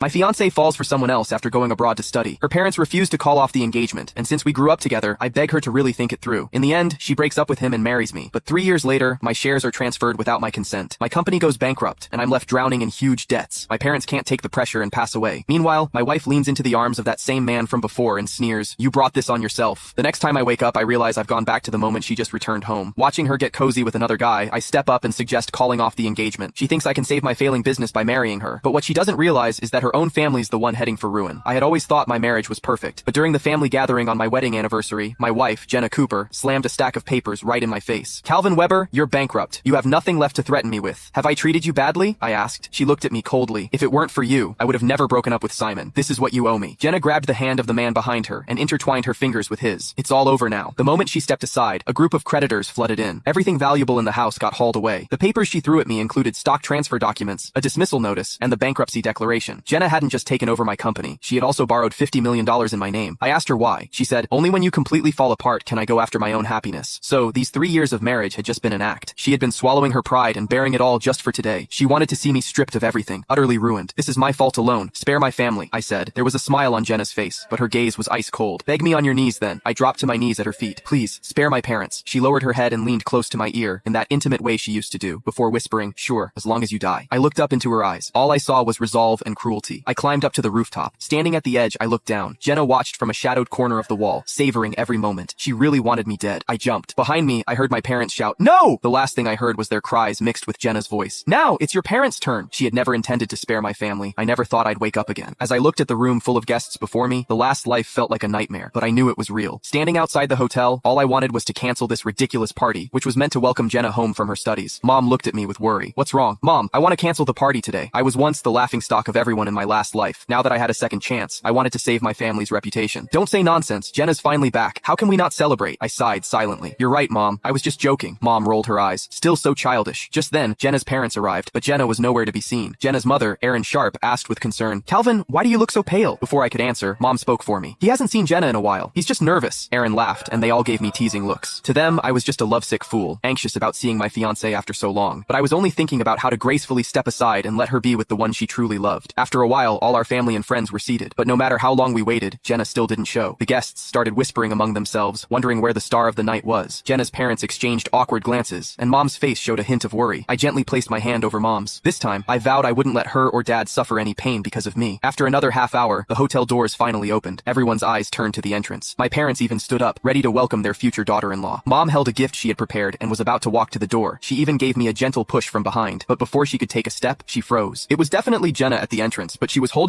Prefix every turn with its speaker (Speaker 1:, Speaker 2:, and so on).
Speaker 1: My fiancé falls for someone else after going abroad to study. Her parents refuse to call off the engagement, and since we grew up together, I beg her to really think it through. In the end, she breaks up with him and marries me. But 3 years later, my shares are transferred without my consent. My company goes bankrupt, and I'm left drowning in huge debts. My parents can't take the pressure and pass away. Meanwhile, my wife leans into the arms of that same man from before and sneers, "You brought this on yourself." The next time I wake up, I realize I've gone back to the moment she just returned home. Watching her get cozy with another guy, I step up and suggest calling off the engagement. She thinks I can save my failing business by marrying her, but what she doesn't realize is that her own family's the one heading for ruin. I had always thought my marriage was perfect, but during the family gathering on my wedding anniversary, my wife, Jenna Cooper, slammed a stack of papers right in my face. "Calvin Weber, you're bankrupt. You have nothing left to threaten me with." "Have I treated you badly?" I asked. She looked at me coldly. "If it weren't for you, I would have never broken up with Simon. This is what you owe me." Jenna grabbed the hand of the man behind her and intertwined her fingers with his. "It's all over now." The moment she stepped aside, a group of creditors flooded in. Everything valuable in the house got hauled away. The papers she threw at me included stock transfer documents, a dismissal notice, and the bankruptcy declaration. Jenna hadn't just taken over my company. She had also borrowed $50 million in my name. I asked her why. She said, "Only when you completely fall apart can I go after my own happiness." So, these 3 years of marriage had just been an act. She had been swallowing her pride and bearing it all just for today. She wanted to see me stripped of everything, utterly ruined. "This is my fault alone. Spare my family," I said. There was a smile on Jenna's face, but her gaze was ice cold. "Beg me on your knees then." I dropped to my knees at her feet. "Please, spare my parents." She lowered her head and leaned close to my ear, in that intimate way she used to do, before whispering, "Sure, as long as you die." I looked up into her eyes. All I saw was resolve and cruelty. I climbed up to the rooftop. Standing at the edge, I looked down. Jenna watched from a shadowed corner of the wall, savoring every moment. She really wanted me dead. I jumped. Behind me, I heard my parents shout, "No!" The last thing I heard was their cries mixed with Jenna's voice. "Now, it's your parents' turn." She had never intended to spare my family. I never thought I'd wake up again. As I looked at the room full of guests before me, the last life felt like a nightmare, but I knew it was real. Standing outside the hotel, all I wanted was to cancel this ridiculous party, which was meant to welcome Jenna home from her studies. Mom looked at me with worry. "What's wrong?" "Mom, I want to cancel the party today. I was once the laughingstock of everyone in my last life. Now that I had a second chance, I wanted to save my family's reputation." "Don't say nonsense. Jenna's finally back. How can we not celebrate?" I sighed silently. "You're right, Mom. I was just joking." Mom rolled her eyes. Still so childish. Just then, Jenna's parents arrived, but Jenna was nowhere to be seen. Jenna's mother, Erin Sharp, asked with concern, "Calvin, why do you look so pale?" Before I could answer, Mom spoke for me. "He hasn't seen Jenna in a while. He's just nervous." Erin laughed, and they all gave me teasing looks. To them, I was just a lovesick fool, anxious about seeing my fiancé after so long. But I was only thinking about how to gracefully step aside and let her be with the one she truly loved. After a while, all our family and friends were seated, but no matter how long we waited, Jenna still didn't show. The guests started whispering among themselves, wondering where the star of the night was. Jenna's parents exchanged awkward glances, and Mom's face showed a hint of worry. I gently placed my hand over Mom's. This time, I vowed I wouldn't let her or Dad suffer any pain because of me. After another half hour, the hotel doors finally opened. Everyone's eyes turned to the entrance. My parents even stood up, ready to welcome their future daughter-in-law. Mom held a gift she had prepared and was about to walk to the door. She even gave me a gentle push from behind, but before she could take a step, she froze. It was definitely Jenna at the entrance, but she was holding